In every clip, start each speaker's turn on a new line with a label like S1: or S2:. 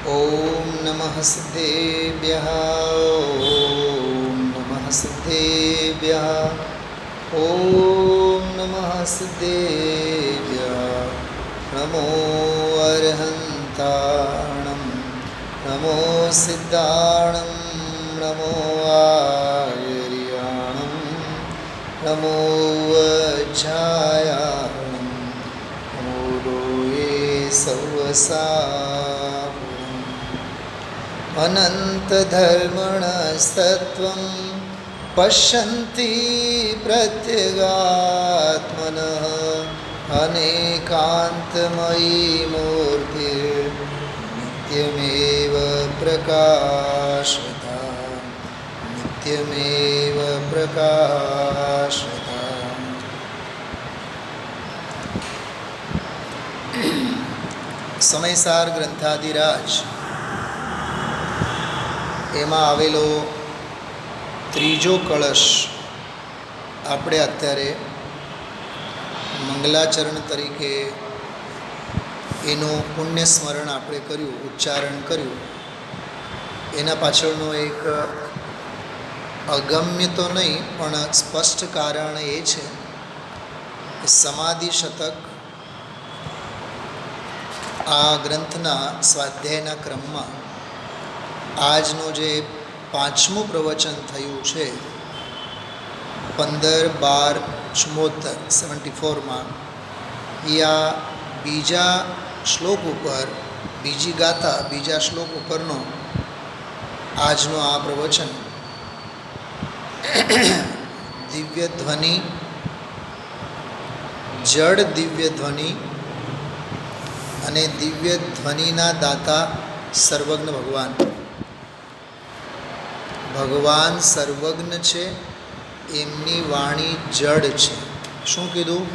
S1: ॐ नमः सिद्धेभ्यः ॐ नमः सिद्धेभ्यः ॐ नमः सिद्धेभ्यः नमो अर्हन्ताणं नमो सिद्धाणं नमो आर्याणं नमो वज्रायाणं नमो लोये सवसा अनन्तधर्मणस्तत्त्वं पश्यन्ति प्रत्यगात्मनः अनेकान्तमयी मूर्तिर्नित्यमेव प्रकाशता नित्यमेव प्रकाशता। સમયસાર ગ્રંથાધિરાજ એમાં આવેલો ત્રીજો કળશ આપણે અત્યારે મંગલાચરણ તરીકે એનું પુણ્ય સ્મરણ આપણે કર્યું, ઉચ્ચારણ કર્યું. એના પાછળનો એક અગમ્ય તો નહીં પણ સ્પષ્ટ કારણ એ છે કે સમાધિ શતક આ ગ્રંથના સ્વાધ્યાયના ક્રમમાં આજનો જે 5મું પ્રવચન થયું છે 15-12-74માં એ આ બીજા શ્લોક ઉપર, બીજી ગાથા, બીજા શ્લોક ઉપરનો આજનો આ પ્રવચન દિવ્ય ધ્વનિ, જડ દિવ્ય ધ્વનિ અને દિવ્ય ધ્વનિના દાતા સર્વજ્ઞ ભગવાન. ભગવાન સર્વજ્ઞ છે, એમની વાણી જડ છે. શું કીધું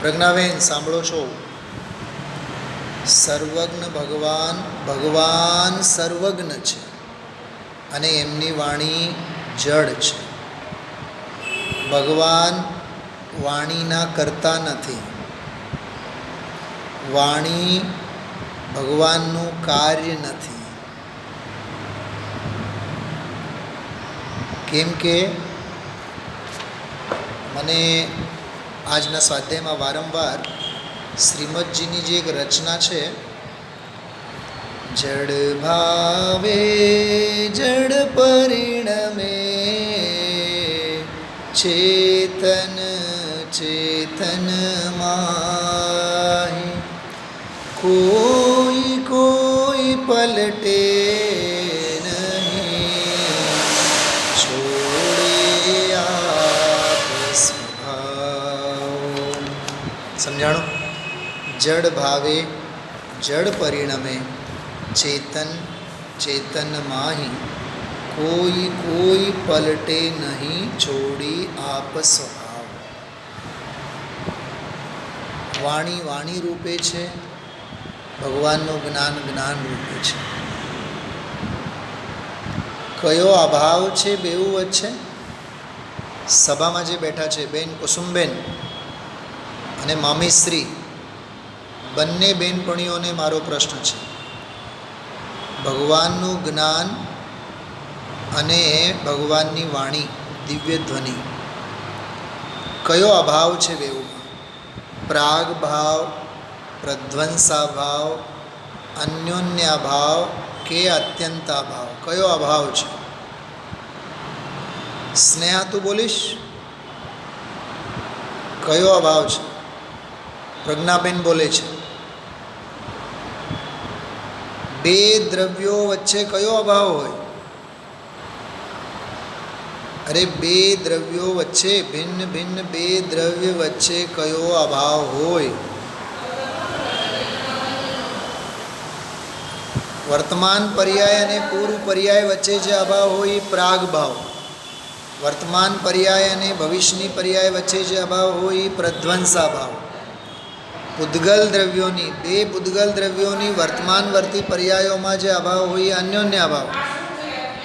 S1: પ્રજ્ઞાબેન, સાંભળો છો? સર્વજ્ઞ ભગવાન, ભગવાન સર્વજ્ઞ છે અને એમની વાણી જડ છે. ભગવાન વાણીના કરતા નથી. વાણી ભગવાનનું કાર્ય નથી. કેમ કે મને આજના સ્વાધ્યાયમાં વારંવાર શ્રીમદજીની જે એક રચના છે, જડ ભાવે જડ પરિણમે ચેતન ચેતન માહી કોઈ કોઈ પલટે સમજાણું? જડ ભાવે જડ પરિણમે ચેતન ચેતન માહી કોઈ કોઈ પલટે નહીં છોડી આપ સ્વભાવ. વાણી વાણી રૂપે છે, ભગવાનનું જ્ઞાન જ્ઞાન રૂપે છે. કયો અભાવ છે બેઉ વચ્ચે? સભામાં જે બેઠા છે બેન કુસુમબેન અને મામીશ્રી, બંને બેનપણીઓને મારો પ્રશ્ન છે. ભગવાનનું જ્ઞાન અને ભગવાનની વાણી દિવ્ય ધ્વનિ, કયો અભાવ છે બેઉમાં? પ્રાગ ભાવ, પ્રધ્વંસા ભાવ, અન્યોન્ય ભાવ કે અત્યંતા ભાવ? કયો અભાવ છે? સ્નેહા, તું બોલીશ? કયો અભાવ છે? પ્રજ્ઞાબેન બોલે છે. બે દ્રવ્યો વચ્ચે કયો અભાવ હોય? અરે બે દ્રવ્યો વચ્ચે, ભિન્ન ભિન્ન બે દ્રવ્ય વચ્ચે કયો અભાવ હોય? વર્તમાન પર્યાય અને પૂર્વ પર્યાય વચ્ચે જે અભાવ હોય એ પ્રાગ ભાવ. વર્તમાન પર્યાય અને ભવિષ્યની પર્યાય વચ્ચે જે અભાવ હોય એ પ્રધ્વંસા ભાવ. પૂદગલ દ્રવ્યોની, બે પૂદગલ દ્રવ્યોની વર્તમાનવર્તી પર્યાયોમાં જે અભાવ હોય એ અન્યોન્ય અભાવ.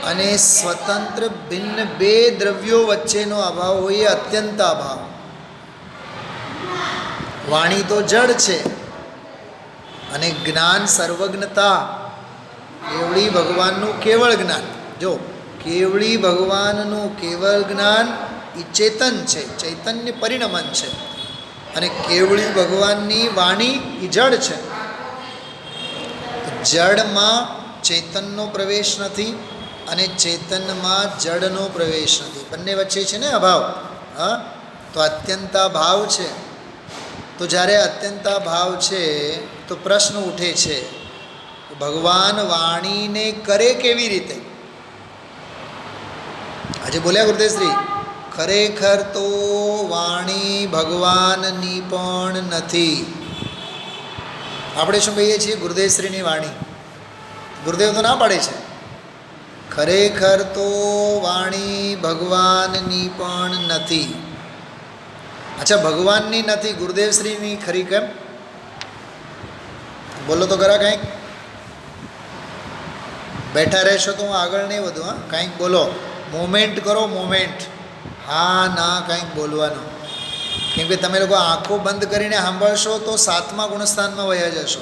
S1: અને સ્વતંત્ર ભિન્ન બે દ્રવ્યો વચ્ચેનો અભાવ હોય એ અત્યંત અભાવ. વાણી તો જડ છે, અને જ્ઞાન સર્વજ્ઞતા, કેવળી ભગવાનનું કેવળ જ્ઞાન. જો કેવળી ભગવાનનું કેવળ જ્ઞાન એ ચેતન છે, ચૈતન્ય પરિણમન છે. અને કેવળી ભગવાનની વાણી એ જડ છે. જડમાં ચેતનનો પ્રવેશ નથી અને ચેતનમાં જડનો પ્રવેશ નથી. બંને વચ્ચે છે ને અભાવ. હા, તો અત્યંતા ભાવ છે. તો જ્યારે અત્યંતા ભાવ છે તો પ્રશ્ન ઉઠે છે, ભગવાન વાણીને કરે કેવી રીતે? આજે બોલ્યા ગુરુદેવશ્રી, ખરેખર તો વાણી ભગવાનની પણ નથી. આપણે શું કહીએ છીએ? ગુરુદેવશ્રીની વાણી. ગુરુદેવ તો ના પાડે છે. ખરેખર તો વાણી ભગવાનની પણ નથી. અચ્છા, ભગવાનની નથી, ગુરુદેવશ્રીની ખરી કેમ? બોલો તો ખરા કંઈક. બેઠા રહેશો તો હું આગળ નહીં વધુ. હા, કંઈક બોલો, મોમેન્ટ કરો, મોમેન્ટ. હા ના કંઈક બોલવાનું. કેમ કે તમે લોકો આંખો બંધ કરીને સાંભળશો તો 7મા ગુણસ્થાનમાં વયા જશો.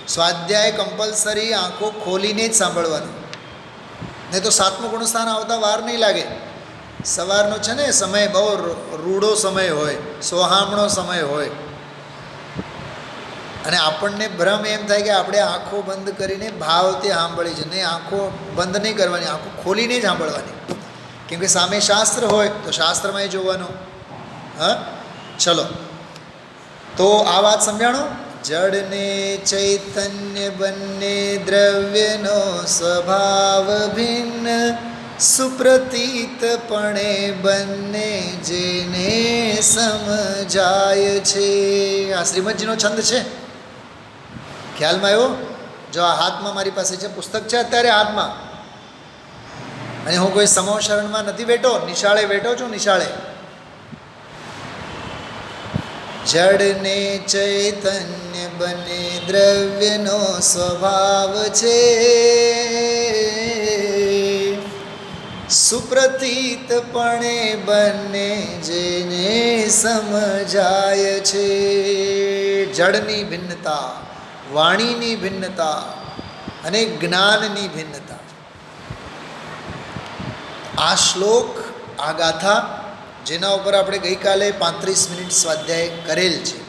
S1: સ્વાધ્યાય કમ્પલસરી આંખો ખોલીને જ સાંભળવાનું, નહીં તો 7મું ગુણસ્થાન આવતા વાર નહીં લાગે. સવારનો છે ને સમય બહુ રૂડો સમય હોય, સોહામણો સમય હોય, અને આપણને ભ્રમ એમ થાય કે આપણે આંખો બંધ કરીને ભાવથી સાંભળી છે. નહીં, આંખો બંધ નહીં કરવાની, આંખો ખોલીને જ સાંભળવાની. કેમ કે સામે શાસ્ત્ર હોય તો શાસ્ત્રમાં એ જોવાનું. હા, ચલો, તો આ વાત સમજાણો. જડ ને ચૈતન્ય બંને દ્રવ્યનો સ્વભાવ ભિન્ન, સુપ્રતીતપણે બંને જેને સમજાય છે. આ શ્રીમદજીનો છંદ છે. ખ્યાલમાં આવ્યો? જો આ હાથમાં મારી પાસે છે, પુસ્તક છે અત્યારે હાથમાં, અને હું કોઈ સમૂહ શરણમાં નથી બેઠો, નિશાળે બેઠો છું, નિશાળે. જડ ને ચૈતન્ય બંને દ્રવ્યનો સ્વભાવ છે, સુપ્રતીતપણે બંને જેને સમજાય છે. જડની ભિન્નતા, વાણીની ભિન્નતા અને જ્ઞાનની ભિન્નતા. આ શ્લોક, આ ગાથા, જેના ઉપર આપણે ગઈકાલે 35 મિનિટ સ્વાધ્યાય કરેલ છે,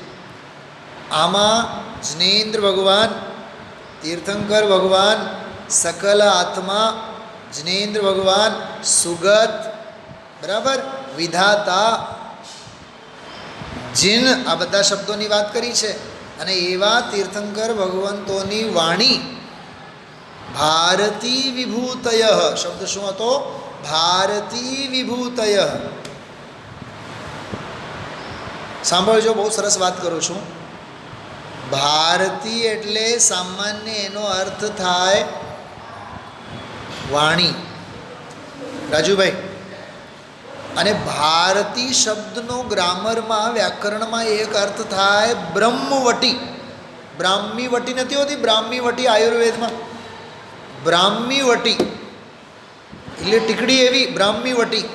S1: આમાં જનેન્દ્ર ભગવાન, તીર્થંકર ભગવાન, સકલ આત્મા, જનેન્દ્ર ભગવાન, સુગત, બરાબર, વિધાતા, જીન, આ બધા શબ્દોની વાત કરી છે. અને એવા તીર્થંકર ભગવંતોની વાણી ભારતી વિભૂતય, શબ્દ શું હતો? ભારતી વિભૂતય. સાંભળજો, બહુ સરસ વાત કરું છું. ભારતી એટલે સામાન્ય એનો અર્થ થાય વાણી, રાજુભાઈ. અને ભારતી શબ્દનો ગ્રામરમાં, વ્યાકરણમાં એક અર્થ થાય બ્રહ્મવટી. બ્રાહ્મીવટી નથી હોતી? બ્રાહ્મીવટી આયુર્વેદમાં બ્રાહ્મીવટી એટલે ટીકડી એવી બ્રાહ્મીવટી,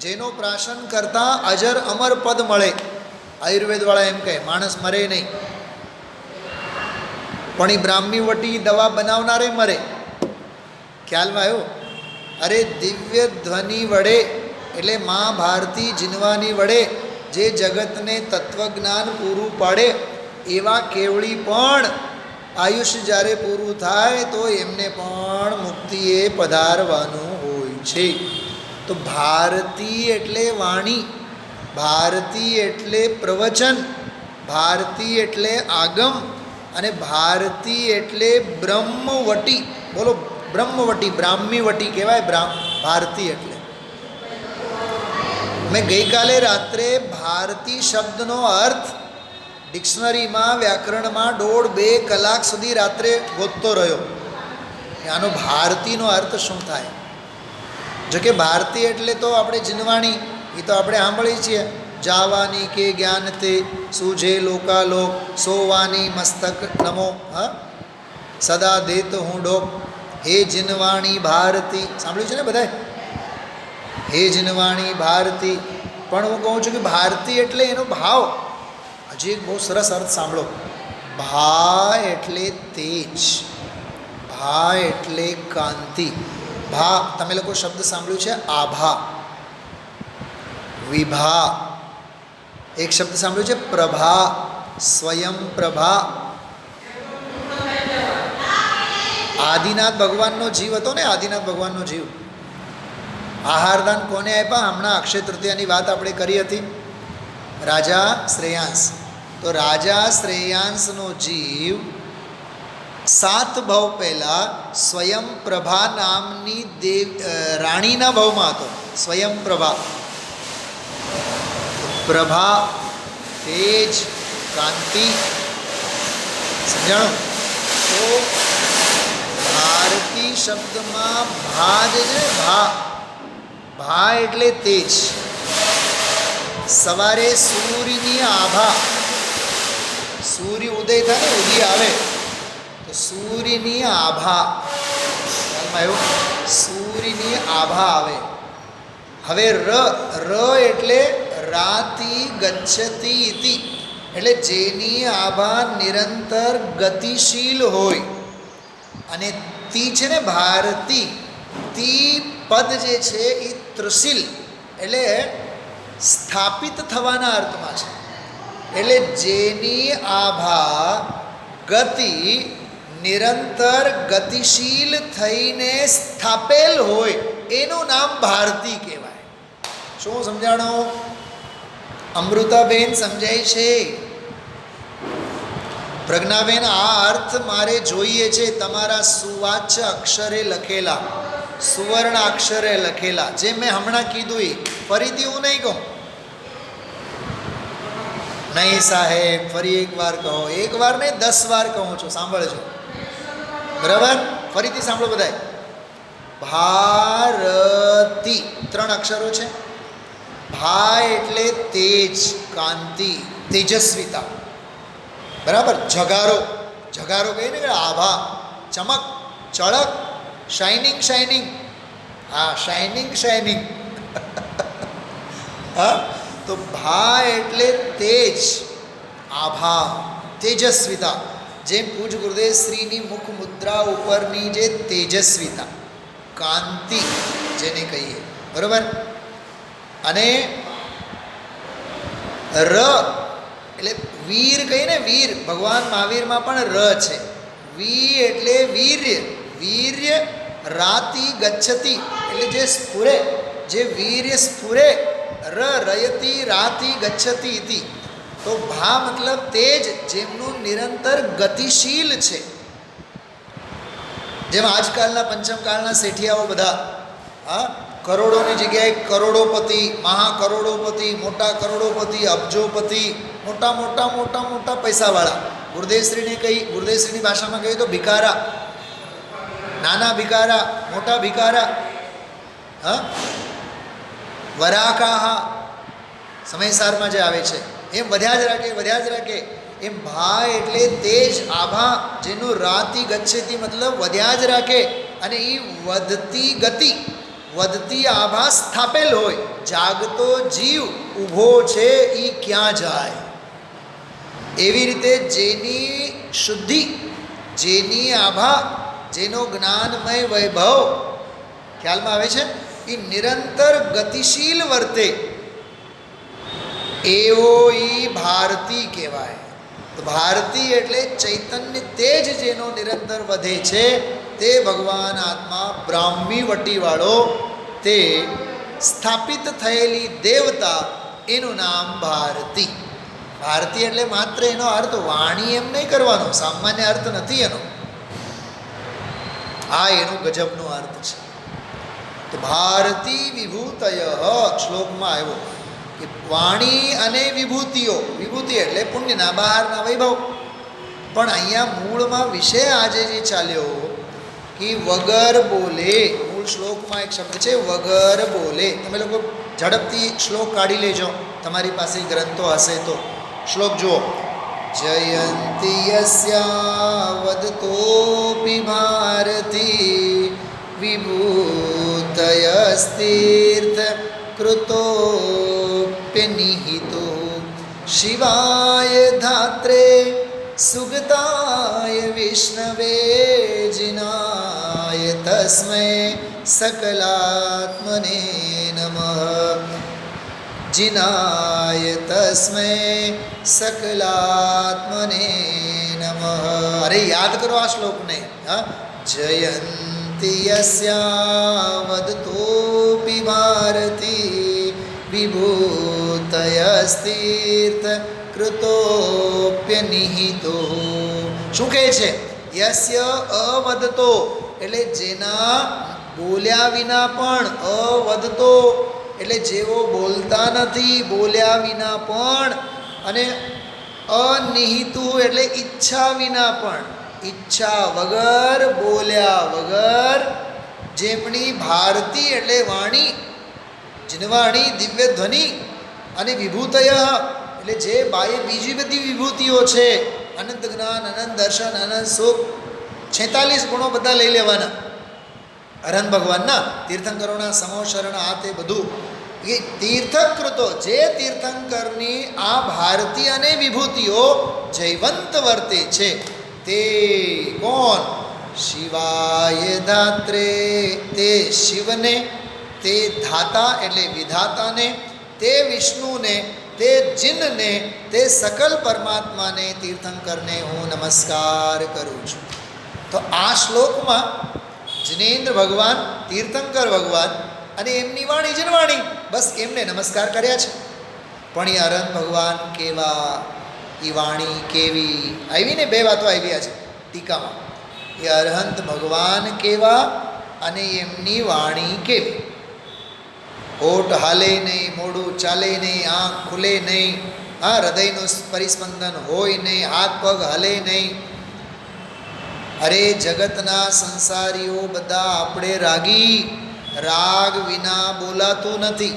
S1: જેનો પ્રાશન કરતાં અજર અમર પદ મળે. આયુર્વેદવાળા એમ કહે માણસ મરે નહીં, પણ એ બ્રાહ્મીવટી દવા બનાવનારે મરે. ખ્યાલમાં આવ્યો? અરે દિવ્ય ધ્વનિ વડે, એટલે મા ભારતી જીનવાની વડે જે જગતને તત્વજ્ઞાન પૂરું પાડે, એવા કેવળી પણ આયુષ્ય જ્યારે પૂરું થાય તો એમને પણ મુક્તિએ પધારવાનું હોય છે. તો ભારતી એટલે વાણી, ભારતી એટલે પ્રવચન, ભારતી એટલે આગમ, અને ભારતી એટલે બ્રહ્મવટી. બોલો, બ્રહ્મવટી, બ્રાહ્મીવટી કહેવાય ભારતી એટલે. મેં ગઈકાલે રાત્રે ભારતી શબ્દનો અર્થ ડિક્શનરીમાં, વ્યાકરણમાં 1.5-2 કલાક સુધી રાત્રે ગોતતો રહ્યો કે આનો ભારતીનો અર્થ શું થાય. જોકે ભારતી એટલે તો આપણે જીનવાણી, એ તો આપણે સાંભળીએ છીએ. જાવાની કે જ્ઞાન તે સૂઝે લોકાલોક, સોવાની મસ્તક નમો. હા, સદા દેત હું ડોક, હે જીનવાણી ભારતી. સાંભળ્યું છે ને બધાએ? હે જીનવાણી ભારતી. પણ હું કહું છું કે ભારતી એટલે એનો ભાવ. હજી એક બહુ સરસ અર્થ સાંભળો. ભા એટલે તેજ, ભા એટલે કાંતિ. ભા તમે લોકો શબ્દ સાંભળ્યું છે આભા, વિભા. એક શબ્દ સાંભળ્યું છે પ્રભા, સ્વયં પ્રભા. આદિનાથ ભગવાનનો જીવ હતો ને, આદિનાથ ભગવાનનો જીવ. આહારદાન કોને આપ્યા? હમણાં અક્ષય તૃતીયાની વાત આપણે કરી હતી, રાજા શ્રેયાંશ. તો રાજા શ્રેયાંશનો જીવ 7 ભવ પહેલાં સ્વયં પ્રભા નામની રાણીના ભવમાં હતો. સ્વયં પ્રભા, પ્રભા, તેજ, કાંતિ. સમજાણું? તો ભારતી શબ્દમાં ભા જે છે, ભા, ભા એટલે તેજ. સવારે સૂર્યની આભા, સૂર્ય ઉદય થાય ને, ઉદય આવે તો સૂર્યની આભા, ખ્યાલમાં આવ્યું? સૂર્યની આભા આવે. હવે ર એટલે રાતિ ગચ્છતિ ઇતિ, એટલે જેની આભા નિરંતર ગતિશીલ હોય. અને તી છે ને ભારતી, તી પદ જે છે એ ત્રિશીલ એટલે સ્થાપિત થવાના અર્થમાં છે. એટલે જેની આભા ગતિ નિરંતર ગતિશીલ થઈને સ્થાપેલ હોય એનું નામ ભારતી કહેવાય. શું સમજાણો? અમૃતાબેન સમજાય છે? પ્રજ્ઞાબેન આ અર્થ મારે જોઈએ છે તમારા સુવાચ્ય અક્ષરે લખેલા, સુવર્ણ અક્ષરે લખેલા, જે મેં હમણાં કીધું એ ફરીથી હું નહીં કહું. નહીં સાહેબ, ફરી એકવાર કહો. એકવાર નહીં 10 વાર કહું છું, સાંભળજો બરાબર? ફરીથી સાંભળો બધાય. ભારતી 3 અક્ષરો છે. ભા એટલે તેજ, કાંતિ, તેજસ્વીતા. બરાબર? જગારો, જગારો કહીએ ને, આભા, ચમક, ચળક, શાઇનિંગ, શાઇનિંગ. હા, શાઇનિંગ, શાઇનિંગ. હા, તો ભા એટલે તેજ, આભા, તેજસ્વીતા. જેમ પૂજ ગુરુદેવ શ્રીની મુખ મુદ્રા ઉપરની જે તેજસ્વીતા, કાંતિ જેને કહીએ, બરાબર? અને ર એટલે વીર કહીએ ને, વીર. ભગવાન મહાવીરમાં પણ ર છે. વી એટલે વીર્ય, વીર્ય રાતિ ગચ્છતિ એટલે જે સ્ફુરે, જે વીર્ય સ્ફુરે. રયતિ રાતિ ગચ્છતિ ઇતિ. તો ભા મતલબ તેજ, જેમનું નિરંતર ગતિશીલ છે. જેમ આજકાલના પંચમકાળના શેઠિયાઓ બધા, હા, કરોડોની જગ્યાએ કરોડોપતિ, મહાકરોડોપતિ, મોટા કરોડોપતિ, અબજોપતિ, મોટા મોટા મોટા મોટા પૈસાવાળા. ગુરુદેવશ્રીને કહી, ગુરુદેવશ્રીની ભાષામાં કહીએ તો ભિખારા, નાના ભિખારા, મોટા ભિખારા. હા, વરાકાહા સમયસારમાં જે આવે છે એમ વધ્યા જ રાખે, વધ્યા જ રાખે. એમ ભા એટલે તેજ, આભા, જેનું રાતિ ગચ્છતિ મતલબ વધ્યા જ રાખે. અને એ વધતી ગતિ, વધતી આભા સ્થાપેલ હોય. જાગતો જીવ ઊભો છે એ ક્યાં જાય? એવી રીતે જેની શુદ્ધિ, જેની આભા, જેનો જ્ઞાનમય વૈભવ ખ્યાલમાં આવે છે, એ નિરંતર ગતિશીલ વર્તે, એવો ઈ ભારતી કહેવાય. તો ભારતી એટલે ચૈતન્ય તેજ જેનો નિરંતર વધે છે, તે ભગવાન આત્મા બ્રાહ્મી વટીવાળો, તે સ્થાપિત થયેલી દેવતા, એનું નામ ભારતી. ભારતી એટલે માત્ર એનો અર્થ વાણી એમ નહીં કરવાનો, સામાન્ય અર્થ નથી એનો. આ એનું ગજબનો અર્થ છે. તો ભારતી વિભૂતય શ્લોકમાં આવ્યો કે વાણી અને વિભૂતિઓ, વિભૂતિ એટલે પુણ્યના બહારના વૈભવ. પણ અહીંયા મૂળમાં વિષય આજે જે ચાલ્યો કે વગર બોલે, મૂળ શ્લોકમાં એક શબ્દ છે વગર બોલે. તમે લોકો ઝડપથી શ્લોક કાઢી લેજો, તમારી પાસે ગ્રંથો હશે તો. શ્લોક જુઓ. જયંતી યસ્યા વદતોપી ભારતી વિભૂતયસ્તીર્થ કૃતોપ્યનિહિતો શિવાય ધાત્રે સુગતાય વિષ્ણવે જિનાય તસ્મૈ સકલાત્મને નમઃ જિનાય તસ્મૈ સકલાત્મને નમઃ. અરે યાદ કરો આ શ્લોકને. હા, જયંતિ યસ્યા વદતોપિ ભારતી વિભૂતયસ્તીર્થ કૃતોપ્યનિહિતો. શું કહે છે? યસ્ય અવદતો એટલે જેના બોલ્યા વિના પણ, અવદતો એટલે જેઓ બોલતા નથી, બોલ્યા વિના પણ, અને અનિહિતુ એટલે ઈચ્છા વિના પણ, ઈચ્છા વગર, બોલ્યા વગર, જેમની ભારતી એટલે વાણી, જીનવાણી, દિવ્ય ધ્વનિ, અને વિભૂતય એટલે જે બાએ બીજી બધી વિભૂતિઓ છે, અનંત જ્ઞાન, અનંત દર્શન, અનંત સુખ, 46 ગુણો બધા લઈ લેવાના અરહંત ભગવાનના. તીર્થંકરોના સમોશરણ આ તે બધું એ તીર્થકૃતો, જે તીર્થંકરની આ ભારતી અને વિભૂતિઓ જયવંત વર્તે છે તે કોણ? શિવાય ધાત્રે, તે શિવને, તે ધાતા એટલે વિધાતાને, તે વિષ્ણુને, તે જિનને, તે સકલ પરમાત્માને, તીર્થંકરને હું નમસ્કાર કરું છું. તો આ શ્લોકમાં જિનેન્દ્ર ભગવાન, તીર્થંકર ભગવાન અને એમની વાણી જનવાણી, બસ એમને નમસ્કાર કર્યા છે. પણ એ અરહંત ભગવાન કેવા, એ વાણી કેવી, આવી ને બે વાતો આવ્યા છે ટીકામાં. એ અરહંત ભગવાન કેવા અને એમની વાણી કેવી. હોઠ હાલે નહીં, મોઢું ચાલે નહીં, આંખ ખુલે નહીં, હા, હૃદયનું પરિસ્પંદન હોય નહીં, હાથ પગ હલે નહીં. અરે જગતના સંસારીઓ બધા આપણે રાગી, રાગ વિના બોલાતું નથી.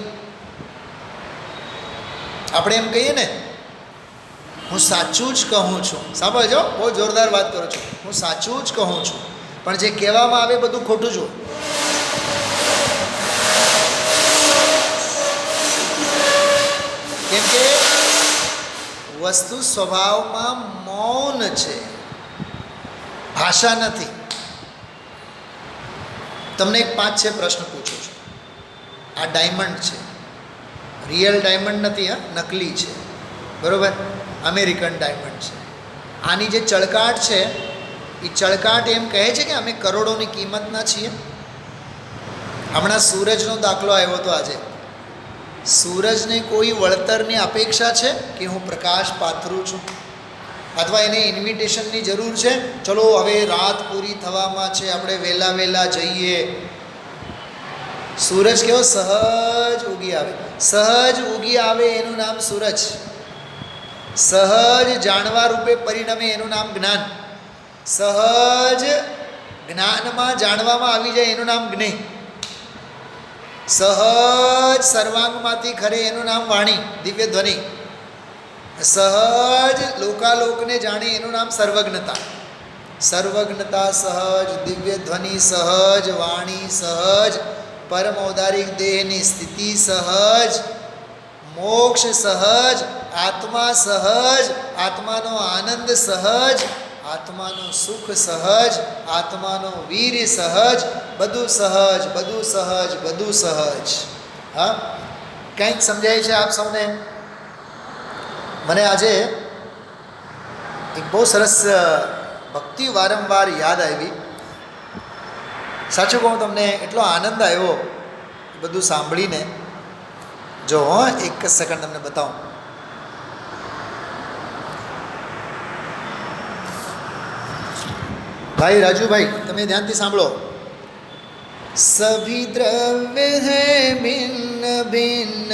S1: આપણે એમ કહીએ ને, હું સાચું જ કહું છું. સાંભળજો, બહુ જોરદાર વાત કરું છું. હું સાચું જ કહું છું, પણ જે કહેવામાં આવે બધું ખોટું જ હોય. કેમ કે વસ્તુ સ્વભાવમાં મૌન છે, ભાષા નથી. તમને એક 5-6 પ્રશ્ન પૂછું છું. આ ડાયમંડ છે, રિયલ ડાયમંડ નથી, હા, નકલી છે, બરાબર? અમેરિકન ડાયમંડ છે. આની જે ચળકાટ છે, એ ચળકાટ એમ કહે છે કે અમે કરોડોની કિંમતના છીએ. હમણાં સૂરજનો દાખલો આવ્યો હતો આજે. સૂરજને કોઈ વળતરની અપેક્ષા છે કે હું પ્રકાશ પાથરું છું, અથવા એને ઇન્વિટેશનની જરૂર છે, ચલો હવે રાત પૂરી થવામાં છે, આપણે વહેલા વહેલા જઈએ? સૂરજ કેવો સહજ ઉગી આવે, સહજ ઉગી આવે એનું નામ સૂરજ. સહજ જાણવા રૂપે પરિણમે એનું નામ જ્ઞાન. સહજ જ્ઞાનમાં જાણવામાં આવી જાય એનું નામ જ્ઞેય. સહજ સર્વાંગમાંથી ખરે એનું નામ વાણી, દિવ્ય ધ્વનિ. સહજ લોકાલોકને જાણે એનું નામ સર્વજ્ઞતા. સર્વજ્ઞતા સહજ, દિવ્ય ધ્વનિ સહજ, વાણી સહજ, પરમ ઔદારિક દેહની સ્થિતિ સહજ, મોક્ષ સહજ, આત્મા સહજ, આત્માનો આનંદ સહજ, આત્માનું સુખ સહજ, આત્માનો વીર સહજ, બધું સહજ, બધું સહજ, બધું સહજ. હા, કંઈક સમજાય છે આપ સૌને? મને આજે એક બહુ સરસ ભક્તિ વારંવાર યાદ આવી. સાચું કહું તમને, એટલો આનંદ આવ્યો બધું સાંભળીને. જો એક જ સેકન્ડ તમને બતાવું. ભાઈ રાજુભાઈ, તમે ધ્યાનથી સાંભળો. સભી દ્રવ્ય હૈ ભિન્ન ભિન્ન,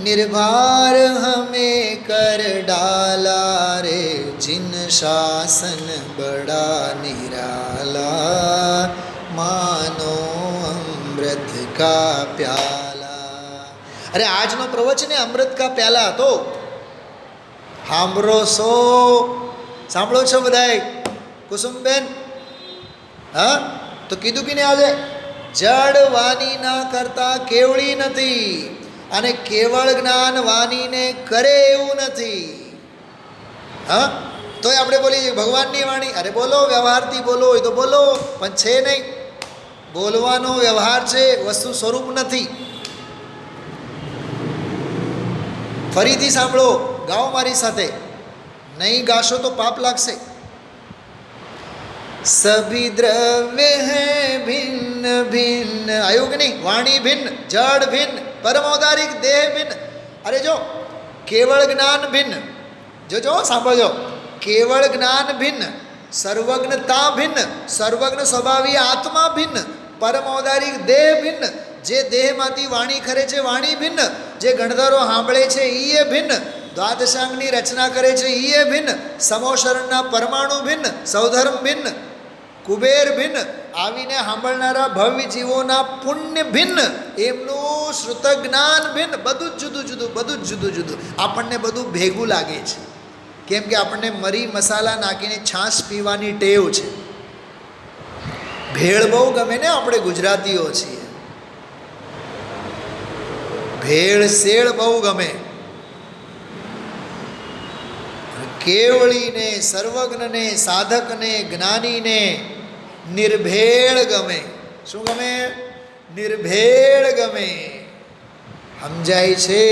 S1: निर्भार हमें कर डाला रे, जिन शासन बड़ा निराला, मानो अमृत का प्याला. अरे આજનો પ્રવચન એ અમૃત કા પ્યાલા હતો. સાંભળો સાંભળો છો બધાય? કુસુમબેન, હા, તો કીધું કે ને આજે જડ વાણી ના કરતા કેવળી નથી, અને કેવળ જ્ઞાન વાણીને કરે એવું નથી. હા, તોય આપણે બોલીએ ભગવાનની વાણી. અરે બોલો, વ્યવહારથી બોલો હોય તો બોલો, પણ છે નહીં. બોલવાનો વ્યવહાર છે, વસ્તુ સ્વરૂપ નથી. ફરીથી સાંભળો, ગાઓ મારી સાથે. નહીં ગાશો તો પાપ લાગશે. સભી દ્રવ્ય હૈ ભિન્ન ભિન્ન, આયું કે નહીં? વાણી ભિન્ન, જડ ભિન્ન, પરમૌદારિક દેહ ભિન્ન. અરે જો, કેવળ જ્ઞાન ભિન્ન. જો સાંભળજો, કેવળ જ્ઞાન ભિન્ન, સર્વજ્ઞતા ભિન્ન, સર્વજ્ઞ સ્વભાવી આત્મા ભિન્ન, પરમૌદારિક દેહ ભિન્ન. જે દેહમાંથી વાણી ખરે છે વાણી ભિન્ન, જે ગણધરો સાંભળે છે એ ભિન્ન, દ્વાદશાંગની રચના કરે છે એ ભિન્ન, સમોશરણના પરમાણુ ભિન્ન, સૌધર્મ ભિન્ન, કુબેર ભિન્ન, આવીને સાંભળનારા ભવ્ય જીવોના પુણ્ય ભિન્ન, એમનું શ્રુત જ્ઞાન ભિન્ન. બધું જ જુદું જુદું, બધું જ જુદું જુદું. આપણને બધું ભેગું લાગે છે, કેમ કે આપણને મરી મસાલા નાખીને છાશ પીવાની ટેવ છે. ભેળ બહુ ગમે ને, આપણે ગુજરાતીઓ છીએ. ભેળ શેળ બહુ ગમે. કેવળીને, સર્વજ્ઞને, સાધકને, જ્ઞાનીને નિર્ભેળ ગમે. શું ગમે? નિર્ભેળ ગમે. સમજાય છે?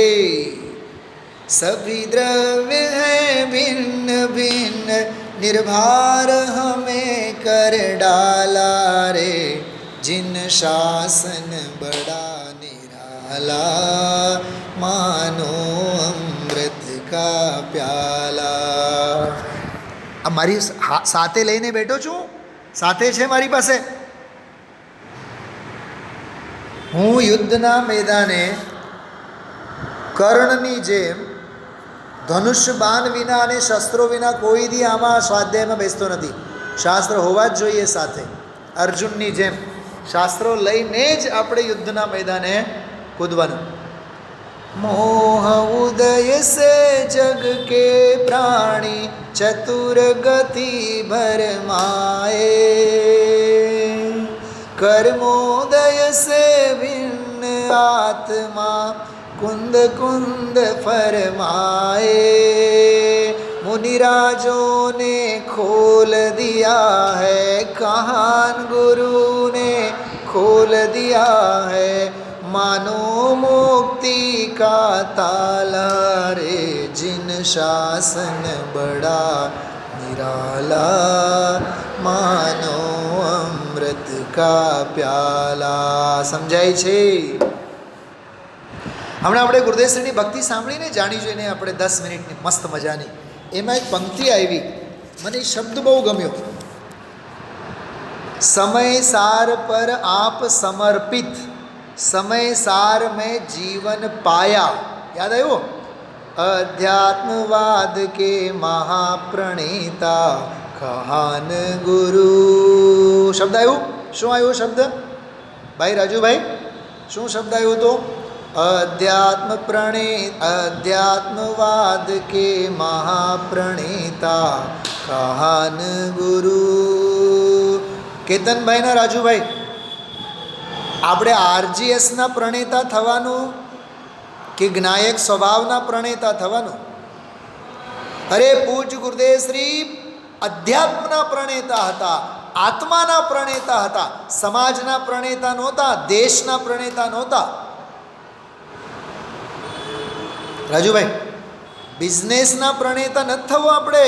S1: સભી દ્રવ્ય હૈ ભિન્ન ભિન્ન, निर्भार हमें कर डाला रे, जिन शासन बड़ा निराला, मानो अमृत का प्याला. આ મારી સાથે લઈને બેઠો છું, સાથે છે મારી પાસે. હું યુદ્ધના મેદાને કર્ણની જેમ ધનુષ્ય બાણ વિના અને શસ્ત્રો વિના કોઈ દી આમાં સ્વાધ્યાયમાં બેસતો નથી. શાસ્ત્ર હોવા જ જોઈએ સાથે. અર્જુનની જેમ શાસ્ત્રો લઈને જ આપણે યુદ્ધના મેદાને કૂદવાનું. મોહ ઉદય સે જગ કે પ્રાણી, ચતુર ગતિ ભરમાએ, કર્મોદય સે ભિન્ન આત્મા, कुंद कुंद फरमाए. मुनिराजों ने खोल दिया है कान, गुरु ने खोल दिया है मानो मुक्ति का ताला रे, जिन शासन बड़ा निराला, मानो अमृत का प्याला. સમજાય છે? હમણાં આપણે ગુરુદેવશ્રીની ભક્તિ સાંભળીને જાણી જોઈને આપણે 10 મિનિટની મસ્ત મજાની, એમાં એક પંક્તિ આવી, મને એ શબ્દ બહુ ગમ્યો. સમય સાર પર આપ સમર્પિત, સમય સાર મેં જીવન પાયા. યાદ આવ્યું? અધ્યાત્મવાદ કે મહાપ્રણેતા કહાન ગુરુ. શબ્દ આવ્યું? શું આવ્યું શબ્દ ભાઈ રાજુભાઈ? શું શબ્દ આવ્યું? તો अध्यात्मवाद के महाप्रणेता कहान गुरु. કેતનભાઈના રાજુભાઈ, આપણે આરજીએસના પ્રણેતા થવાનું કે જ્ઞાયક સ્વભાવના પ્રણેતા થવાનું? અરે પૂજ ગુરુદેવ શ્રી અધ્યાત્મના પ્રણેતા હતા, આત્માના પ્રણેતા હતા, સમાજના પ્રણેતા નહોતા, દેશના પ્રણેતા નહોતા. રાજુભાઈ, બિઝનેસના પ્રણેતા નથી થવું આપણે,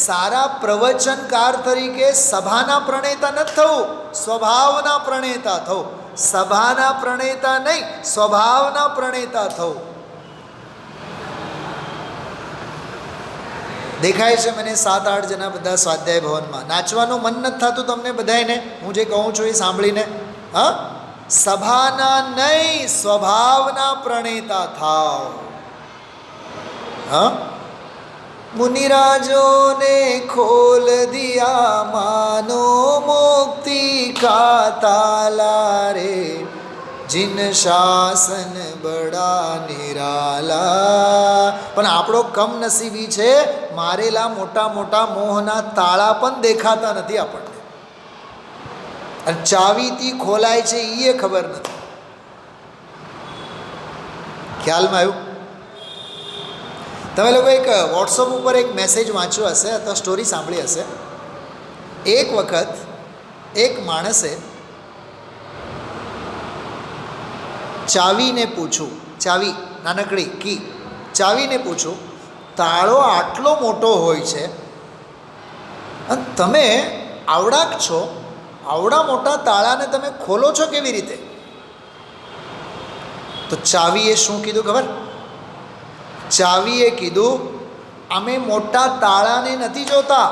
S1: સારા પ્રવચનકાર તરીકે સભાના પ્રણેતા નથી થવું, સ્વભાવના પ્રણેતા થવું. સભાના પ્રણેતા નહીં, સ્વભાવના પ્રણેતા થવું. દેખાય છે મને 7-8 જણા બધા સ્વાધ્યાય ભવનમાં. નાચવાનું મન નથી થતું તમને બધાને હું જે કહું છું એ સાંભળીને? હા, સભાના નહીં, સ્વભાવના પ્રણેતા થાવ. हाँ, मुनिराजों ने खोल दिया मानो मुक्ति का ताला रे, जिन शासन बड़ा निराला. પણ આપણો કમનસીબી છે, મારેલા મોટા મોટા મોહના તાળા પણ દેખાતા નથી આપણને, અને ચાવીથી ખોલાય છે એ ખબર નથી. ખ્યાલમાં આવ્યું? તમે લોકો એક વોટ્સઅપ ઉપર એક મેસેજ વાંચ્યો હશે અથવા સ્ટોરી સાંભળી હશે. એક વખત એક માણસે ચાવીને પૂછ્યું, ચાવી નાનકડી કી, ચાવીને પૂછ્યું તાળો આટલો મોટો હોય છે અને તમે આવડાક છો, આવડા મોટા તાળાને તમે ખોલો છો કેવી રીતે? તો ચાવીએ શું કીધું ખબર? ચાવીએ કીધું અમે મોટા તાળાને નથી જોતા,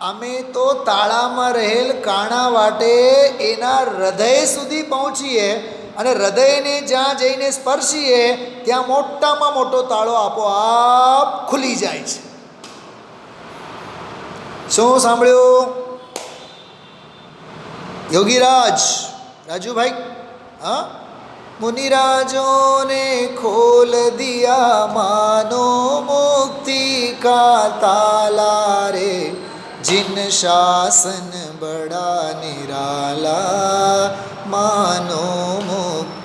S1: અમે તો તાળામાં રહેલ કાણા વાટે એના હૃદય સુધી પહોંચીએ અને હૃદયને જ્યાં જઈને સ્પર્શીએ ત્યાં મોટામાં મોટો તાળો આપોઆપ ખુલી જાય છે. શું સાંભળ્યું યોગીરાજ રાજુભાઈ? હા, मुनिराजों ने खोल दिया मानो मुक्ति का ताला रे, जिन शासन बड़ा निराला मानो मुक्त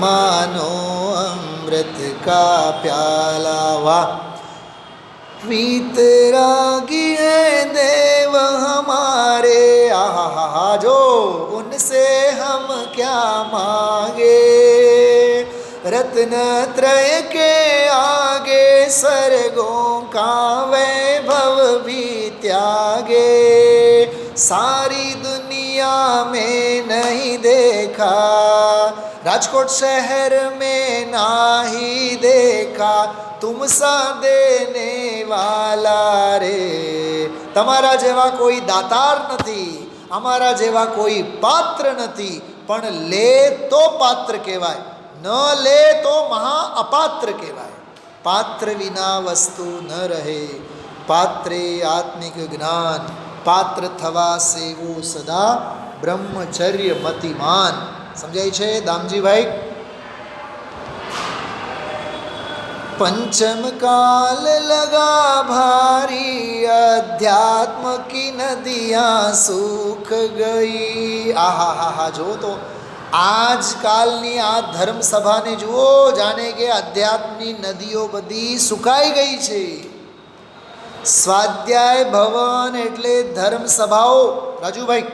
S1: मानो अमृत का प्याला. वाह, वीतरागी है देव हमारे, आहा जो उनसे हम क्या मांगे, रत्न त्रय के आगे स्वर्गों का वैभव भी त्यागे, सारी दुनिया में नहीं देखा, राजकोट शहर में नाही देखा, तुम सा देने वाला रे. તમારા જેવા કોઈ દાતાર નથી, અમારા જેવા કોઈ પાત્ર નથી, પણ લે તો પાત્ર કહેવાય, ન લે તો મહા અપાત્ર કહેવાય. પાત્ર વિના વસ્તુ ન રહે, પાત્રે આત્મિક જ્ઞાન, પાત્ર થવા સેવો સદા બ્રહ્મચર્ય મતિમાન. સમજાય છે દામજીભાઈ? पंचम काल लगा भारी, अध्यात्म की नदियाँ सूख गई. आहा हा हा, जो तो આજકાલની આ ધર્મ સભાને જુઓ, જાણે કે અધ્યાત્મની નદીઓ બધી સુકાઈ ગઈ છે. સ્વાધ્યાય ભવન એટલે ધર્મ સભાઓ રાજુભાઈ,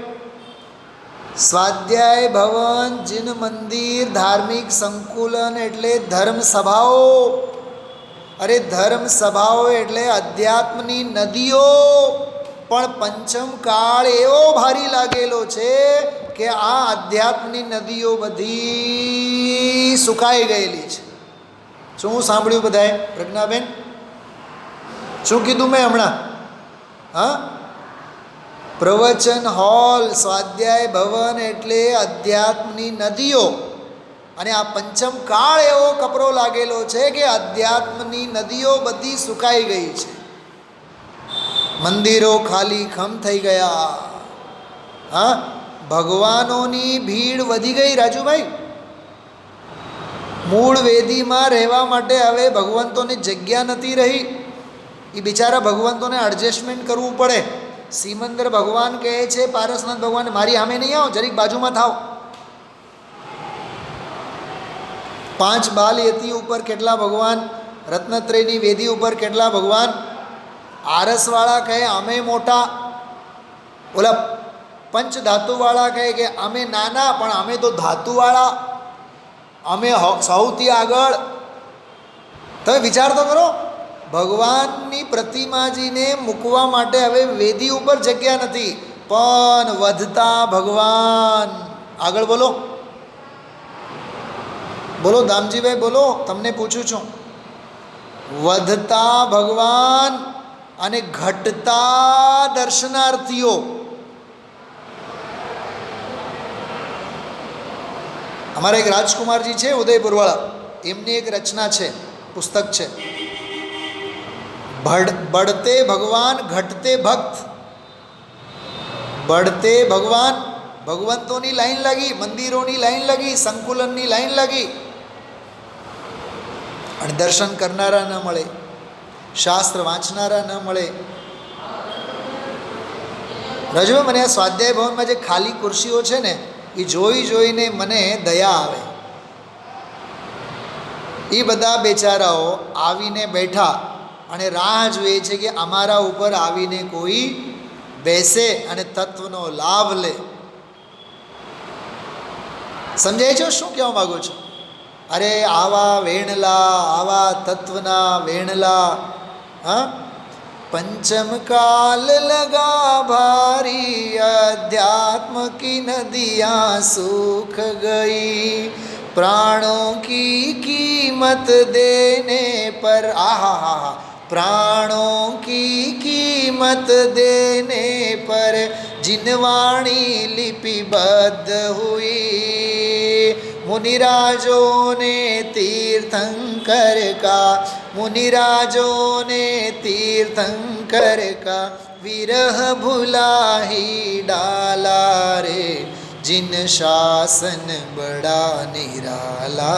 S1: સ્વાધ્યાય ભવન, જીન મંદિર, ધાર્મિક સંકુલન એટલે ધર્મ સભાઓ. અરે ધર્મ સભાઓ એટલે અધ્યાત્મની નદીઓ. પણ પંચમ કાળ એવો ભારી લાગેલો છે કે આ અધ્યાત્મની નદીઓ બધી સુકાઈ ગયેલી છે. શું સાંભળ્યું બધાએ? પ્રજ્ઞાબેન શું કીધું મેં હમણાં? હા, પ્રવચન હોલ, સ્વાધ્યાય ભવન એટલે અધ્યાત્મની નદીઓ. અને આ પંચમ કાળ એવો કપરો લાગેલો છે કે અધ્યાત્મની નદીઓ બધી સુકાઈ ગઈ છે. મંદિરો ખાલી ખમ થઈ ગયા. હા, ભગવાનોની ભીડ વધી ગઈ રાજુભાઈ. મૂળ વેદીમાં રહેવા માટે હવે ભગવંતોની જગ્યા નથી રહી. એ બિચારા ભગવંતોને એડજસ્ટમેન્ટ કરવું પડે. સિમંદર ભગવાન કહે છે પારસનાથ ભગવાન, મારી સામે નહીં આવો, જરીક બાજુમાં થાવ. 5 બાલયતી ઉપર કેટલા ભગવાન, રત્નત્રયની વેદી ઉપર કેટલા ભગવાન. આરસવાળા કહે અમે મોટા, ઓલા પંચધાતુવાળા કહે કે અમે નાના, પણ અમે તો ધાતુવાળા, અમે સૌથી આગળ. તમે વિચાર તો કરો, ભગવાનની પ્રતિમાજીને મૂકવા માટે હવે વેદી ઉપર જગ્યા નથી, પણ વધતા ભગવાન. આગળ બોલો બોલો દામજીભાઈ, બોલો, તમને પૂછું છું. વધતા ભગવાન અને ઘટતા દર્શનાર્થીઓ. અમારા એક રાજકુમારજી છે ઉદયપુરવાળા, એમની એક રચના છે, પુસ્તક છે, बढ़ते भगवान घटते भक्त. बढ़ते भगवान, ભગવંતોની લાઈન લાગી, મંદિરોની લાઈન લાગી, સંકુલનની લાઈન લાગી, અને દર્શન કરનારા ન મળે, શાસ્ત્ર વાંચનારા ન મળે. રજુ, મને આ સ્વાધ્યાય ભવનમાં જે ખાલી ખુરશીઓ છે ને, એ જોઈ જોઈને મને દયા આવે. એ બધા બેચારાઓ આવીને બેઠા અને રાહ જોઈએ છે કે અમારા ઉપર આવીને કોઈ બેસે અને તત્વનો લાભ લે. સમજાય છે શું કહેવા માગું છું? અરે આવા વેણલા, આવા તત્વના વેણલા, હા, पंचम काल लगा भारी, अध्यात्म की नदियाँ सूख गई, प्राणों की कीमत देने पर, आहा, प्राणों की कीमत देने पर जिनवाणी लिपिबद्ध हुई, मुनिराजों ने तीर्थंकर का, मुनिराजों ने तीर्थंकर का विरह भुला ही डाला रे, जिन शासन बड़ा निराला.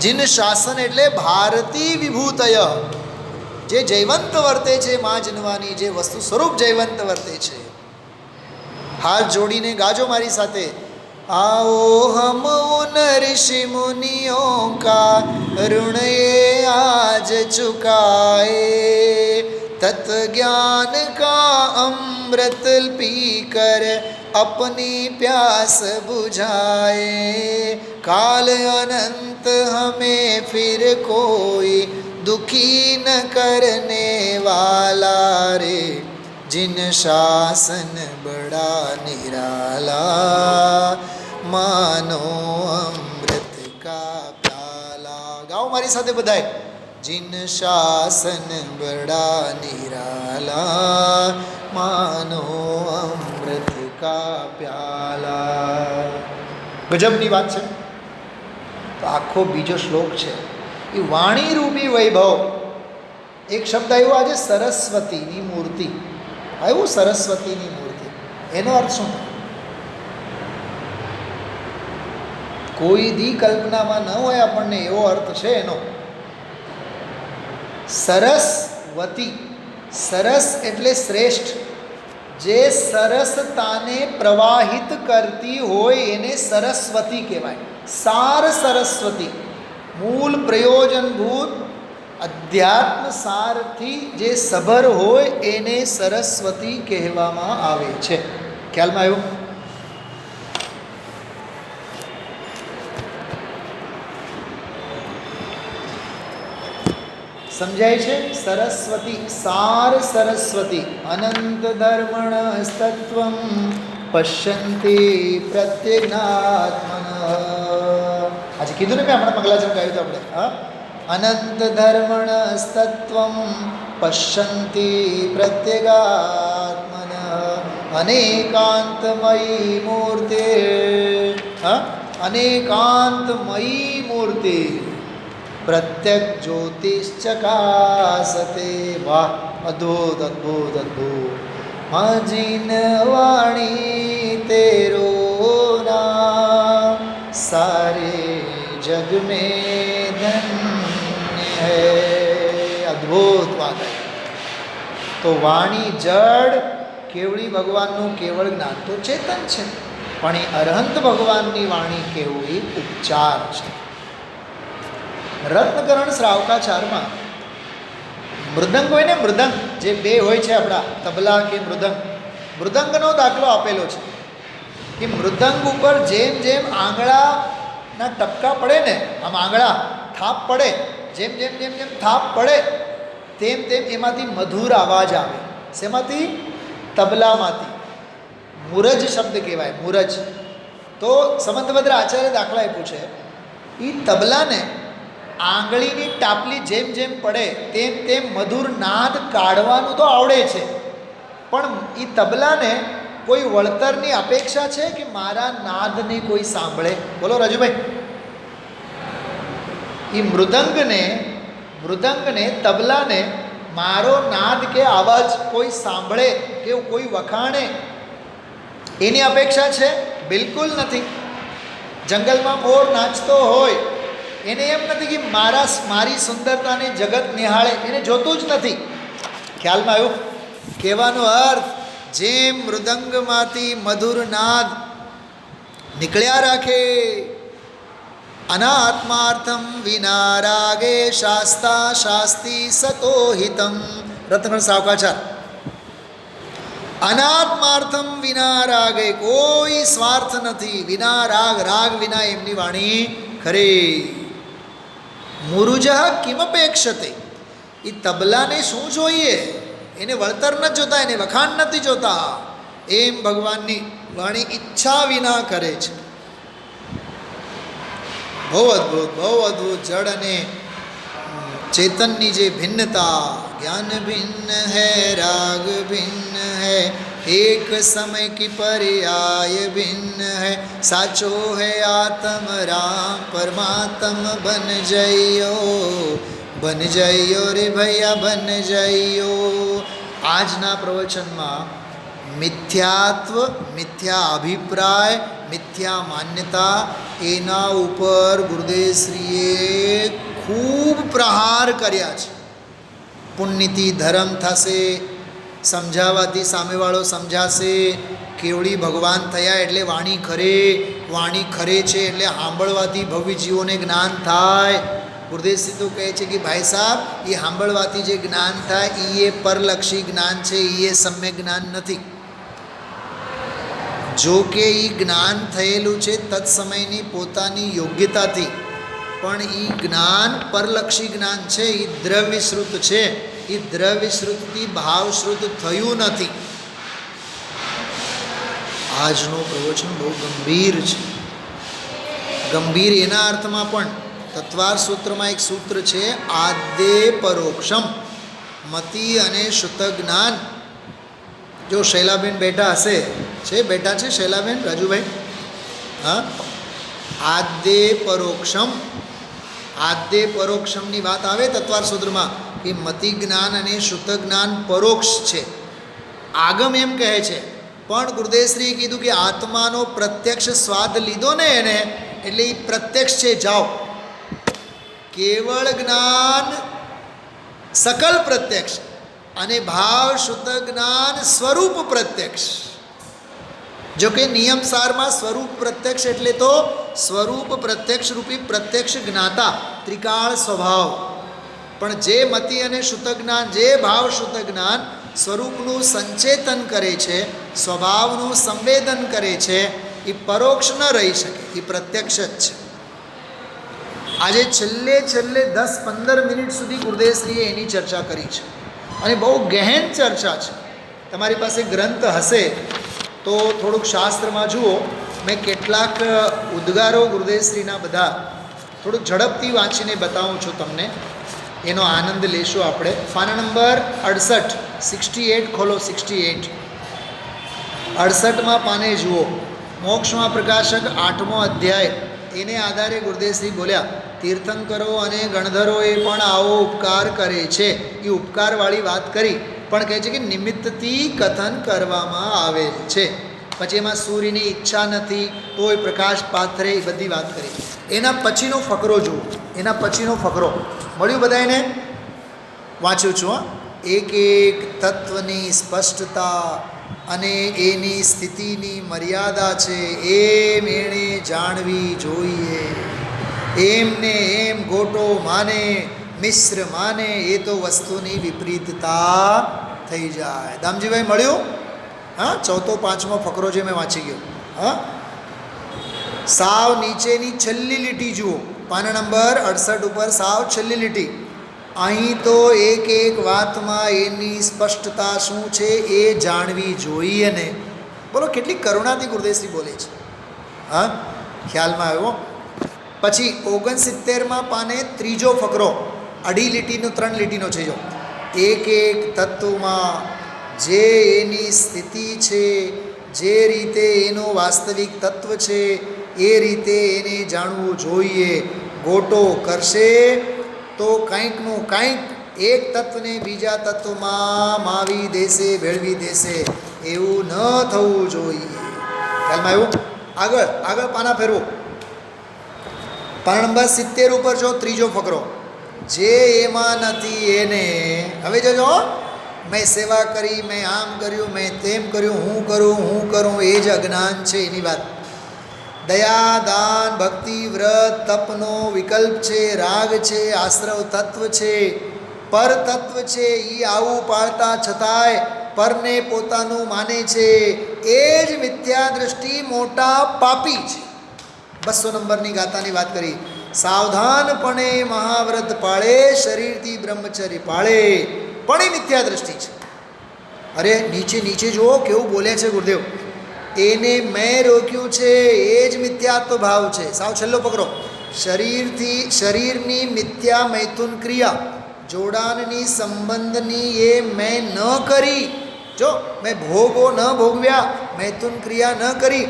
S1: जिन શાસન એટલે ભારતી વિભૂતય, જે જયવંત વર્તે છે, મા જન્વાની જે વસ્તુ સ્વરૂપ જયવંત વર્તે છે. હાથ જોડીને ગાજો મારી સાથે. आओ हम उन ऋषि मुनियों का ऋण ये आज चुकाए, तत्ज्ञान का अमृत पीकर अपनी प्यास बुझाए, काल अनंत हमें फिर कोई दुखी न करने वाला रे, जिन शासन बड़ा निराला, मानो अमृत का प्याला. गाओ મારી સાથે બધાય. जिन शासन बड़ा निराला, मानो अमृत का प्याला. ગજબની વાત છે. તો આખો બીજો શ્લોક છે એ વાણી રૂપી વૈભવ. એક શબ્દ આવ્યો આજે સરસ્વતીની મૂર્તિ આવ્યું, સરસ્વતીની મૂર્તિ. એનો અર્થ શું? કોઈ દી કલ્પનામાં ન હોય આપણને એવો અર્થ છે એનો. સરસ્વતી, સરસ એટલે શ્રેષ્ઠ, જે સરસતાને પ્રવાહિત કરતી હોય એને સરસ્વતી કહેવાય. સાર સરસ્વતી, મૂળ પ્રયોજનભૂત અધ્યાત્મ સારથી જે સભર હોય એને સરસ્વતી કહેવામાં આવે છે. ખ્યાલમાં આવ્યું? સમજાય છે? સરસ્વતી, સાર સરસ્વતી. અનંત ધર્મણ તત્વમ પશ્યંતી પ્રત્યેગાત્મન. આજે કીધું ને મેં હમણાં મંગલાચરણ ગાયું હતું આપણે. હા, અનંત ધર્મણ તત્વમ પશ્યંતી પ્રત્યેગાત્મન અનેકાંતમયી મૂર્તિ. હા, અનેકાંતમયી મૂર્તિ પ્રત્યક જ્યોતિશ્ચકાસતે. વાહ, અદ્ભુત અદ્ભુત અદ્ભુત. જીન વાણી તેરો નામ સારે જગ મેં ધન્ય હૈ. અદ્ભુત વાત. તો વાણી જડ, કેવળી ભગવાનનું કેવળ જ્ઞાન તો ચેતન છે, પણ એ અરહંત ભગવાનની વાણી કેવું એ ઉપચાર છે. રત્નકરણ શ્રાવકાચારમાં મૃદંગ હોય ને, મૃદંગ જે બે હોય છે આપણા, તબલા કે મૃદંગ, મૃદંગનો દાખલો આપેલો છે કે મૃદંગ ઉપર જેમ જેમ આંગળાના ટપકા પડે ને, આમ આંગળા થાપ પડે, જેમ જેમ જેમ જેમ થાપ પડે તેમ તેમ એમાંથી મધુર અવાજ આવે. શેમાંથી? તબલામાંથી. મુરજ શબ્દ કહેવાય, મુરજ. તો સમંતભદ્ર આચાર્ય દાખલા આપ્યું છે, એ તબલાને આંગળીની ટાપલી જેમ જેમ પડે તેમ તેમ મધુર નાદ કાઢવાનું તો આવડે છે, પણ એ તબલાને કોઈ વળતરની અપેક્ષા છે કે મારા નાદને કોઈ સાંભળે? બોલો રાજુભાઈ. એ મૃદંગને તબલાને મારો નાદ કે અવાજ કોઈ સાંભળે કે કોઈ વખાણે એની અપેક્ષા છે? બિલકુલ નથી. જંગલમાં મોર નાચતો હોય, એને એમ નથી કે મારી સુંદરતાને જગત નિહાળે, એને જોતું જ નથી. ખ્યાલમાં આવ્યું? કહેવાનો અર્થ, જેમ મૃદંગમાંથી મધુર નાદ નીકળ્યા રાખે અનાત્માર્થમ વિના રાગે શાસ્તા શાસ્તી સતો હિતમ. રત્ન સાવકાચાર. અનાત્માર્થમ વિના રાગે, કોઈ સ્વાર્થ નથી, વિના રાગ, રાગ વિના એમની વાણી ખરી. મુરુજ કિમપેક્ષતે, એ તબલાને શું જોઈએ, એને વળતર નથી જોતા, એને વખાણ નથી જોતા, એમ ભગવાનની વાણી ઈચ્છા વિના કરે છે. બહુ અદ્ભુત, બહુ અદ્ભુત. જડ અને ચેતનની જે ભિન્નતા, જ્ઞાન ભિન્ન હૈ, રાગ ભિન્ન હૈ, એક સમય કી પર્યાય ભિન્ન હૈ, સાચો હૈ આત્મ રામ પરમાત્મ બન જઈયો રે ભૈયા બન જઈયો. આજના પ્રવચનમાં મિથ્યાત્વ, મિથ્યા અભિપ્રાય, મિથ્યા માન્યતા, એના ઉપર ગુરુદેવશ્રીએ ખૂબ પ્રહાર કર્યા છે. પુણ્યથી ધર્મ થશે, સમજાવવાથી સામેવાળો સમજાશે, કેવળી ભગવાન થયા એટલે વાણી ખરે, વાણી ખરે છે એટલે સાંભળવાથી ભવ્ય જીવોને જ્ઞાન થાય. ગુરુદેવશ્રી તો કહે છે કે ભાઈ સાહેબ, એ સાંભળવાથી જે જ્ઞાન થાય એ પરલક્ષી જ્ઞાન છે, એ સમ્યક જ્ઞાન નથી. જો કે એ જ્ઞાન થયેલું છે તત્સમયની પોતાની યોગ્યતાથી, પણ એ જ્ઞાન પરલક્ષી જ્ઞાન છે, એ દ્રવ્યશ્રુત છે, એ દ્રવ્યશ્રુતથી ભાવશ્રુત થયું નથી. આજનું પ્રવચન બહુ ગંભીર છે. ગંભીર એના અર્થમાં પણ તત્વાર સૂત્રમાં એક સૂત્ર છે, આદ્ય પરોક્ષમ, મતિ અને શુદ્ધ જ્ઞાન. જો શૈલાબેન બેઠા હશે, છે બેઠા છે શૈલાબેન, રાજુભાઈ, હા, આદ્ય પરોક્ષમ, આદ્ય પરોક્ષમની વાત આવે તત્વાર સૂત્રમાં કે મતિ જ્ઞાન અને શુદ્ધ જ્ઞાન પરોક્ષ છે. આગમ એમ કહે છે, પણ ગુરુદેવશ્રીએ કીધું કે આત્માનો પ્રત્યક્ષ સ્વાદ લીધો ને એને, એટલે એ પ્રત્યક્ષ છે. જાઓ, કેવળ જ્ઞાન સકલ પ્રત્યક્ષ અને ભાવ શુદ્ધ જ્ઞાન સ્વરૂપ પ્રત્યક્ષ. જો કે નિયમસારમાં સ્વરૂપ પ્રત્યક્ષ એટલે તો સ્વરૂપ પ્રત્યક્ષ રૂપી પ્રત્યક્ષ જ્ઞાતા, ત્રિકાળ સ્વભાવ. પણ જે મતિ અને શુદ્ધ જ્ઞાન, જે ભાવ શુદ્ધ જ્ઞાન સ્વરૂપનું સંચેતન કરે છે, સ્વભાવનું સંવેદન કરે છે, એ પરોક્ષ ન રહી શકે, એ પ્રત્યક્ષ જ છે. આજે છેલ્લે 10-15 મિનિટ સુધી ગુરુદેવશ્રીએ એની ચર્ચા કરી છે અને બહુ ગહેન ચર્ચા છે. તમારી પાસે ગ્રંથ હશે તો થોડુંક શાસ્ત્રમાં જુઓ. મેં કેટલાક ઉદ્ગારો ગુરુદેવશ્રીના બધા થોડુંક ઝડપથી વાંચીને બતાવું છું તમને, એનો આનંદ લેશો આપણે. પાના નંબર 68 ખોલો. 68માં પાને જુઓ. મોક્ષમાં પ્રકાશક 8મો અધ્યાય, એને આધારે ગુરુદેવશ્રી બોલ્યા, તીર્થંકરો અને ગણધરોએ પણ આવો ઉપકાર કરે છે. એ ઉપકારવાળી વાત કરી, પણ કહે છે કે નિમિત્તથી કથન કરવામાં આવેલ છે. પછી એમાં સૂર્યની ઈચ્છા નથી તોય પ્રકાશ પાથરે, એ બધી વાત કરી. એના પછીનો ફકરો જુઓ. એના પછીનો ફકરો મળ્યું બધાને? વાંચ્યું છું. એક એક તત્વની સ્પષ્ટતા અને એની સ્થિતિની મર્યાદા છે, એમ એણે જાણવી જોઈએ. એમને એમ ગોટો માને, મિશ્ર માને, એ તો વસ્તુની વિપરીતતા થઈ જાય. દામજીભાઈ મળ્યું? હા, 4-5મો ફકરો જે મેં વાંચી ગયો. હા, સાવ નીચેની છેલ્લી લીટી જુઓ, પાના નંબર 68 ઉપર સાવ છેલ્લી લીટી. અહીં તો એક એક વાતમાં એની સ્પષ્ટતા શું છે એ જાણવી જોઈએ ને. બોલો કેટલી કરુણાથી ગુરુદેવશ્રી બોલે છે. હા, ખ્યાલમાં આવ્યો? પછી 69માં પાને ત્રીજો ફકરો, 2.5 લીટીનો 3 લીટીનો છે. જો એક એક તત્વમાં જે એની સ્થિતિ છે, જે રીતે એનો વાસ્તવિક તત્વ છે, એ રીતે એને જાણવું જોઈએ. ગોટો કરશે તો કંઈકનું કંઈક એક તત્વને બીજા તત્વમાં માવી દેશે, ભેળવી દેશે. એવું ન થવું જોઈએ. ખ્યાલમાં આવ્યું? આગળ પાના ફેરવો. પાના નંબર 70 ઉપર જો ત્રીજો ફકરો, જે એમાં નથી એને. હવે જોજો, મેં સેવા કરી, મેં આમ કર્યું, મેં તેમ કર્યું, હું કરું, એ જ અજ્ઞાન છે એની વાત. દયા, દાન, ભક્તિ, વ્રત, તપનો વિકલ્પ છે, રાગ છે, આશ્રવ તત્વ છે, પર તત્વ છે. એ આવું પાળતા છતાંય પરને પોતાનું માને છે. એ જ મિથ્યા દૃષ્ટિ મોટા પાપી છે. 200 નંબરની ગાથાની વાત કરી. સાવધાનપણે મહાવ્રત પાળે, શરીરથી બ્રહ્મચર્ય પાળે, પણ એ મિથ્યા દૃષ્ટિ છે. અરે નીચે નીચે જુઓ કેવું બોલે છે ગુરુદેવ. એને મેં રોક્યું છે, એ જ મિથ્યાત્વ ભાવ છે. સાવ છેલ્લો પકડો. શરીરની મિથ્યા મૈથુન ક્રિયા, જોડાણની સંબંધની એ મેં ન કરી. જો મેં ભોગો ન ભોગવ્યા, મૈથુન ક્રિયા ન કરી,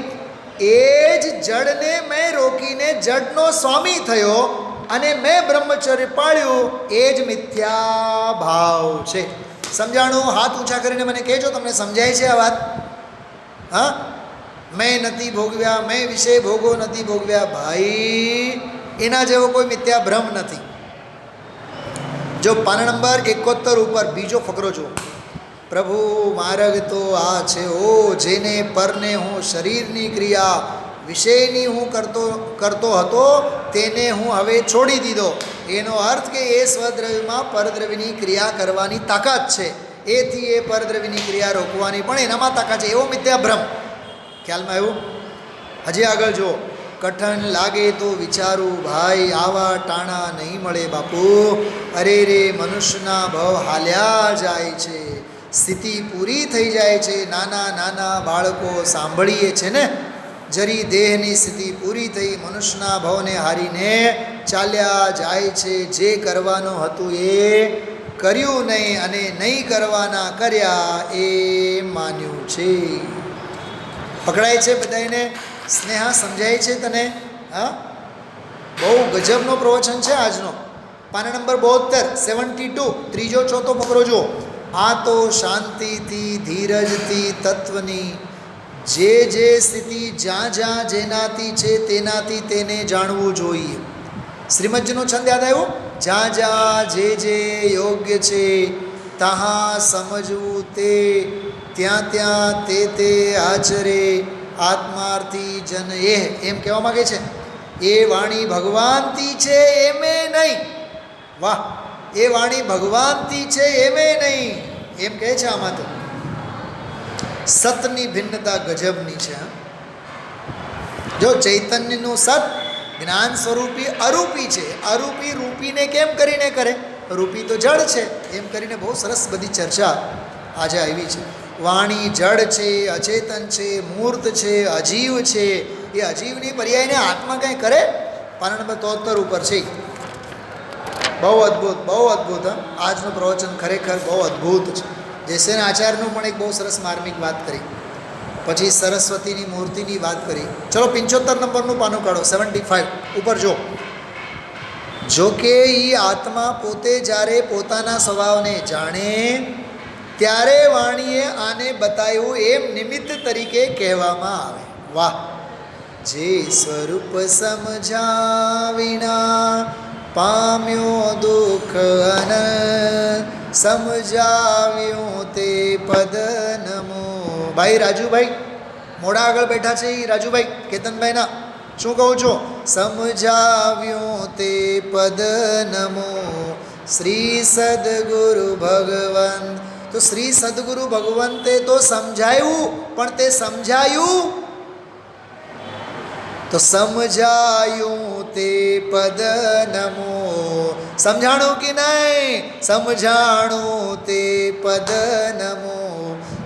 S1: એ જ જડને મેં રોકીને જડનો સ્વામી થયો અને મેં બ્રહ્મચર્ય પાળ્યું. એ જ મિથ્યા ભાવ છે. સમજાણું? હાથ ઊંચા કરીને મને કહેજો તમને સમજાય છે આ વાત? હા, મેં નથી ભોગવ્યા, મેં વિષય ભોગો નથી ભોગવ્યા. ભાઈ એના જેવો કોઈ મિથ્યા ભ્રમ નથી. જો પાના નંબર 71 ઉપર બીજો ફકરો જુઓ. પ્રભુ માર્ગ તો આ છે ઓ, જેને પરને હું શરીરની ક્રિયા વિષયની હું કરતો હતો, તેને હું હવે છોડી દીધો. એનો અર્થ કે એ સ્વદ્રવ્યમાં પરદ્રવ્યની ક્રિયા કરવાની તાકાત છે, એથી એ પરદ્રવ્યની ક્રિયા રોકવાની પણ એનામાં તાકાત છે. એવો મિથ્યા ભ્રમ ખ્યાલમાં આવ્યું? હજી આગળ જુઓ. કઠણ લાગે તો વિચારું ભાઈ, આવા ટાણા નહીં મળે બાપુ. અરે રે મનુષ્યના ભવ હાલ્યા જાય છે, સ્થિતિ પૂરી થઈ જાય છે. નાના નાના બાળકો સાંભળીએ છે ને, જરી દેહની સ્થિતિ પૂરી થઈ, મનુષ્યના ભવને હારીને ચાલ્યા જાય છે. જે કરવાનું હતું એ કર્યું નહીં, અને નહીં કરવાના કર્યા એ માન્યું છે. પકડાય છે બધાને? સ્નેહા સમજાય છે તને? હા, બહુ ગજબનો પ્રવચન છે આજનો. પાના નંબર 72 72 ત્રીજો ચોથો ફકરો જુઓ. આ તો શાંતિથી ધીરજથી તત્વની જે જે સ્થિતિ જ્યાં જ્યાં જેનાથી છે તેનાથી તેને જાણવું જોઈએ. શ્રીમદજીનો છંદ યાદ આવ્યો? જ્યાં જ્યાં જે જે યોગ્ય છે તહાં સમજવું તે, ત્યાં ત્યાં તે તે આચરે, આત્માર્થી જન એ. એમ કહેવા માગે છે એ વાણી ભગવાનથી છે એમે નહીં. વાહ! એ વાણી ભગવાનથી છે એમે નહીં એમ કહે છે. આમાં તો સતની ભિન્નતા ગજબની છે. જો ચૈતન્યનું સત જ્ઞાન સ્વરૂપી અરૂપી છે. અરૂપી રૂપીને કેમ કરીને કરે? રૂપી તો જળ છે. એમ કરીને બહુ સરસ બધી ચર્ચા આજે આવી છે. વાણી જળ છે, અચેતન છે, મૂર્ત છે, અજીવ છે. એ અજીવની પર્યાયને આત્મા કંઈ કરે? પાના નંબર 73 ઉપર છે. બહુ અદ્ભુત, બહુ અદ્ભુત. આજનું પ્રવચન ખરેખર બહુ અદ્ભુત છે. જયસેન આચાર્યનું પણ એક બહુ સરસ માર્મિક વાત કરી, પછી સરસ્વતીની મૂર્તિની વાત કરી. ચલો 75 નંબરનું પાનું કાઢો. 75 ઉપર જો. જોકે એ આત્મા પોતે જ્યારે પોતાના સ્વભાવને જાણે ત્યારે વાણીએ આને બતાવ્યું એમ નિમિત્ત તરીકે કહેવામાં આવે. વાહ! જે સ્વરૂપ સમજ્યા વિના પામ્યો દુઃખ અનંત, સમજાવ્યું તે પદ નમો. ભાઈ રાજુભાઈ મોડા આગળ બેઠા છે. એ રાજુભાઈ કેતનભાઈના શું કહું છું? સમજાવ્યું તે પદ નમો શ્રી સદગુરુ ભગવંત. તો શ્રી સદગુરુ ભગવંતે તો સમજાયું, પણ તે સમજાયું તો સમજાયું તે પદ નમો. સમજાણું કે નહીં? સમજાણું તે પદ નમો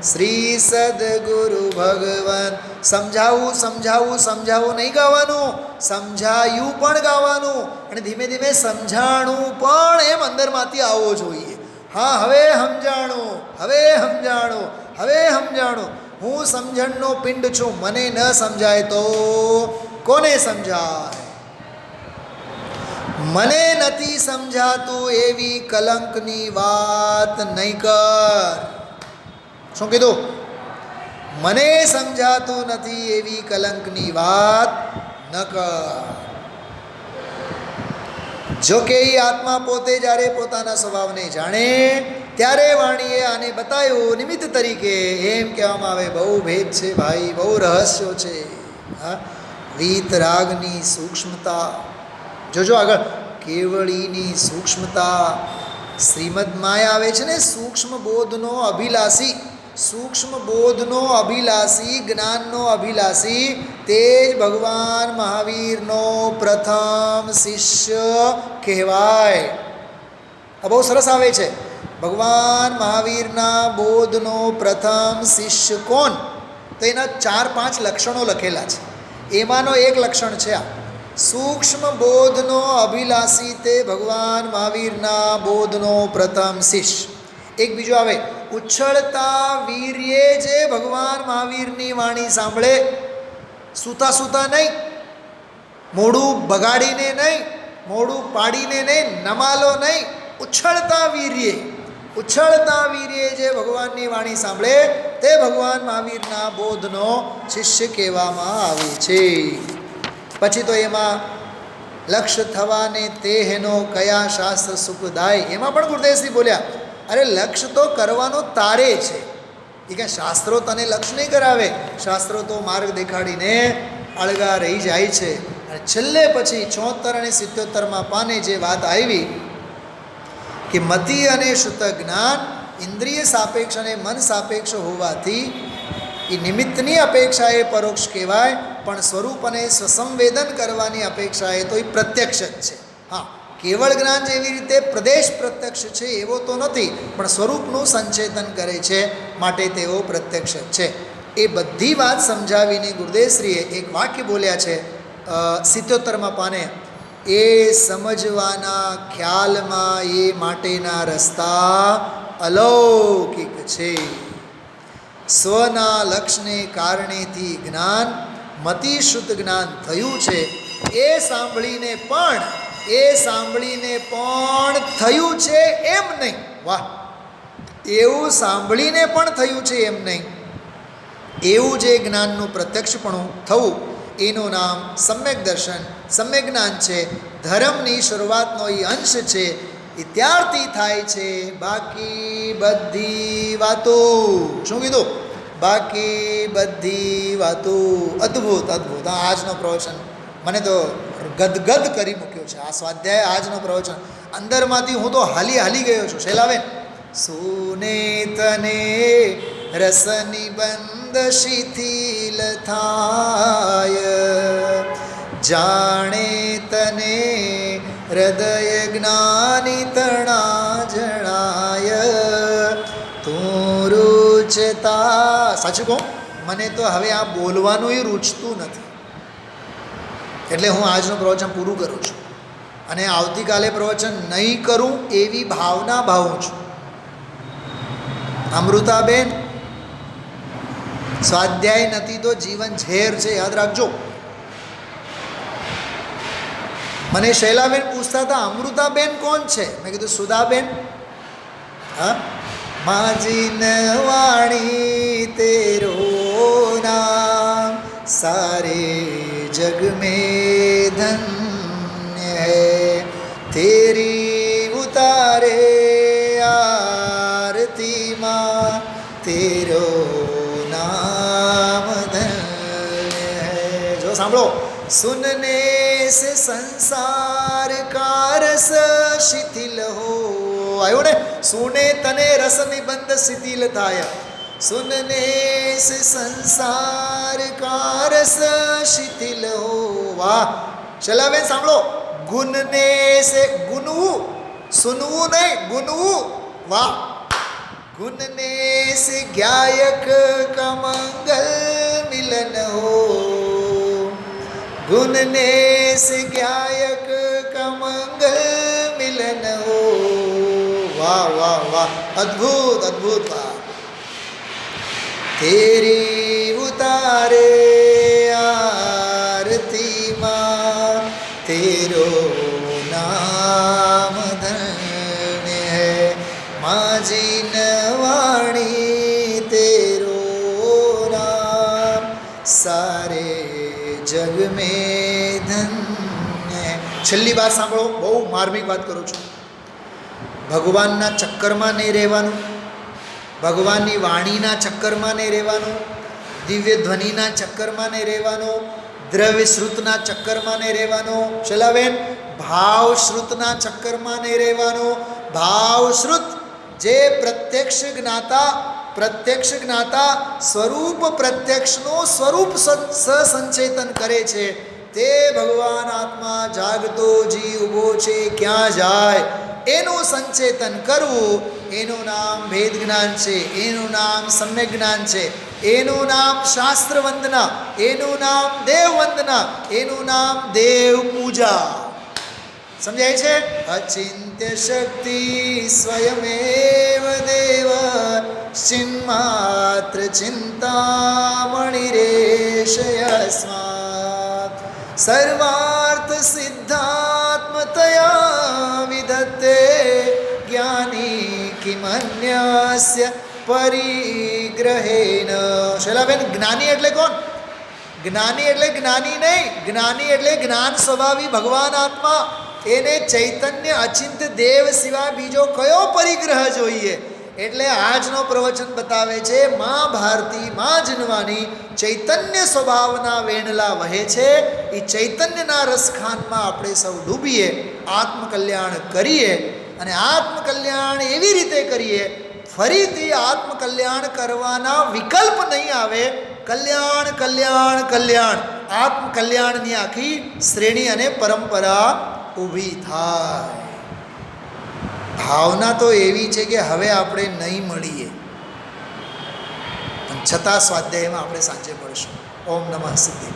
S1: શ્રી સદગુરુ ભગવાન. સમજાવું સમજાવું સમજાવું નહીં ગાવાનું, સમજાયું પણ ગાવાનું, અને ધીમે ધીમે સમજાણું પણ એમ અંદરમાંથી આવવો જોઈએ. હા, હવે સમજાણું, હવે સમજાણું, હવે સમજાણું. હું સમજણનો પિંડ છું, મને ન સમજાય તો કોને સમજાય? મને નથી સમજાતું એવી કલંકની વાત નહીં કર. શું કીધું? મને સમજાતું નથી એવી કલંકની વાત ન કર. જો કે એ આત્મા પોતે જ્યારે પોતાના સ્વભાવને જાણે ત્યારે વાણીએ આને બતાવ્યું નિમિત્ત તરીકે. એમ કહેવામાં આવે બહુ ભેદ છે ભાઈ, બહુ રહસ્યો છે. હા, વીતરાગની સૂક્ષ્મતા, જોજો આગળ, કેવળીની સૂક્ષ્મતા. શ્રીમદમાં આવે છે ને, સૂક્ષ્મ બોધનો અભિલાષી, સૂક્ષ્મ બોધનો અભિલાષી, જ્ઞાનનો અભિલાષી, તે જ ભગવાન મહાવીરનો પ્રથમ શિષ્ય કહેવાય. આ બહુ સરસ આવે છે. ભગવાન મહાવીરના બોધનો પ્રથમ શિષ્ય કોણ? તો એના 4-5 લક્ષણો લખેલા છે. એમાંનો એક લક્ષણ છે આ, સૂક્ષ્મ બોધનો અભિલાષી, તે ભગવાન મહાવીરના બોધનો પ્રથમ શિષ્ય. એક બીજો આવે, ઉછળતા વીર્યે જે ભગવાન મહાવીરની વાણી સાંભળે, સૂતા સૂતા નહીં, મોઢું બગાડીને નહીં, મોઢું પાડીને નહીં, નમાલો નહીં, ઉછળતા વીર્યે, ઉછળતા વીર્યે જે ભગવાનની વાણી સાંભળે, તે ભગવાન મહાવીરના બોધનો શિષ્ય કહેવામાં આવે છે. પછી તો એમાં લક્ષ્ય થવાને તે હેનો કયા શાસ્ત્ર સુખદાય, એમાં પણ ગુરુદેવશ્રી બોલ્યા, અરે લક્ષ્ય તો કરવાનો તારે છે, એ કાંઈ શાસ્ત્રો તને લક્ષ્ય નહીં કરાવે, શાસ્ત્રો તો માર્ગ દેખાડીને અળગા રહી જાય છે. અને છેલ્લે પછી 74 અને 77માં પાને જે વાત આવી કે મતિ અને શુદ્ધ જ્ઞાન ઇન્દ્રિય સાપેક્ષ અને મન સાપેક્ષ હોવાથી એ નિમિત્તની અપેક્ષાએ પરોક્ષ કહેવાય, પણ સ્વરૂપ અને સંવેદન કરવાની અપેક્ષાએ તો એ પ્રત્યક્ષ જ છે. હા, કેવળ જ્ઞાન જેવી રીતે પ્રદેશ પ્રત્યક્ષ છે એવો તો નથી, પણ સ્વરૂપનું સંચેતન કરે છે માટે તેઓ પ્રત્યક્ષ જ છે. એ બધી વાત સમજાવીને ગુરુદેવશ્રીએ એક વાક્ય બોલ્યા છે 77માં પાને, એ સમજવાના ખ્યાલમાં એ માટેના રસ્તા અલૌકિક છે. સ્વના લક્ષને કારણેથી જ્ઞાન મતિ શુદ્ધ જ્ઞાન થયું છે, એ સાંભળીને પણ થયું છે એમ નહીં. વાહ, એવું સાંભળીને પણ થયું છે એમ નહીં, એવું જે જ્ઞાનનું પ્રત્યક્ષપણું થવું, એનું નામ સમ્યક દર્શન, સમ્યક જ્ઞાન છે. ધર્મની શરૂઆતનો એ અંશ છે, એ ત્યારથી થાય છે. બાકી બધી વાતો, શું કીધું? બાકી બધી વાતો. અદ્ભુત અદ્ભુત. આજનો પ્રવચન મને તો ગદગદ કરી મૂક્યો છે. આ સ્વાધ્યાય, આજનો પ્રવચન અંદરમાંથી હું તો હાલી ગયો છું. શૈલાબેન, સુને તને રસની બંધ શિથિલ થાય, જાણે તને હૃદય જ્ઞાની તણા જણાય, તું રૂચતા. સાચું કહું, મને તો હવે આ બોલવાનું રૂચતું નથી, એટલે હું આજનું પ્રવચન પૂરું કરું છું. અને આવતીકાલે પ્રવચન નહીં કરું એવી ભાવના ભાવું છું. અમૃતાબેન, સ્વાધ્યાય નથી તો જીવન ઝેર છે, યાદ રાખજો. મને શૈલાબેન પૂછતા હતા અમૃતાબેન કોણ છે? મેં કીધું સુધાબેન. હા, માજીન વાણી તેરો નામ સારે જગ में धन्य है, तेरी उतारे आरती माँ तेरो नाम धन्य है. જો સાંભળો, सुनने से संसार का रस शिथिल हो. આવ્યો ને, સુને તને રસ નિબંધ શિથિલ થાય, सुनने से संसार का रस शिथिल हो. वाह, चला बेन સાંભળો, ગુનને સે, ગુનવું, સુનવું નહીં, ગુનવું. વાહ, ગુનને સે ગાયક કા મંગલ મિલન હો, गुनने से गायक का मंगल मिलन हो. वाह वाह वाह, अद्भुत अद्भुत बात. तेरी उतारे आरती माँ तेरो नाम धन्य है, माझी नवाणी तेरो नाम सारे જગ મેં ધન્ય. છેલ્લી વાત સાંભળો, બહુ માર્મિક વાત કરું છું. ભગવાનના ચક્કરમાં નહીં રહેવાનું, ભગવાનની વાણીના ચક્કરમાં નહીં રહેવાનું, દિવ્ય ધ્વનિના ચક્કરમાં નહીં રહેવાનું, દ્રવ્ય શ્રુતના ચક્કરમાં નહીં રહેવાનો. શલાબેન, ભાવ શ્રુતના ચક્કરમાં નહીં રહેવાનો. ભાવ શ્રુત જે પ્રત્યક્ષ જ્ઞાતા સ્વરૂપ પ્રત્યક્ષનો સ્વરૂપ સસંચેતન કરે છે, તે ભગવાન આત્મા જાગતો જીવ ઊભો છે ક્યાં જાય એનું સંચેતન કરવું, એનું નામ ભેદ જ્ઞાન છે, એનું નામ સમ્યક જ્ઞાન છે, એનું નામ શાસ્ત્ર વંદના, એનું નામ દેવ વંદના, એનું નામ દેવ પૂજા. સમજાય છે? અચિંત્ય શક્તિ સ્વયમેવ દેવ ચિન્માત્ર ચિંતામણિરેશયસ્માત સર્વાર્થ સિદ્ધાત્મતયા વિદત્તે જ્ઞાની કિમન્યસ્ય પરિગ્रहेन. શૈલાબેન, જ્ઞાની એટલે કોણ? જ્ઞાની એટલે જ્ઞાની નહીં, જ્ઞાની એટલે જ્ઞાન સ્વભાવી ભગવાન આત્મા. એને ચૈતન્ય અચિંત્ય દેવ સિવાય બીજો કયો પરિગ્રહ જોઈએ? એટલે આજનો પ્રવચન બતાવે છે મા ભારતી મા જનવાની ચૈતન્ય સ્વભાવના વેણલા વહે છે. એ ચૈતન્યના રસખાનમાં આપણે સૌ ડૂબીએ, આત્મકલ્યાણ કરીએ. અને આત્મકલ્યાણ એવી રીતે કરીએ ફરીથી આત્મકલ્યાણ કરવાના વિકલ્પ નહીં આવે. કલ્યાણ કલ્યાણ કલ્યાણ, આત્મકલ્યાણની આખી શ્રેણી અને પરંપરા ઊભી થાય. ભાવના તો એવી છે કે હવે આપણે નહીં મળીએ, પણ છતાં સ્વાધ્યાયમાં આપણે સાંજે મળશું. ઓમ નમઃ સિદ્ધિ.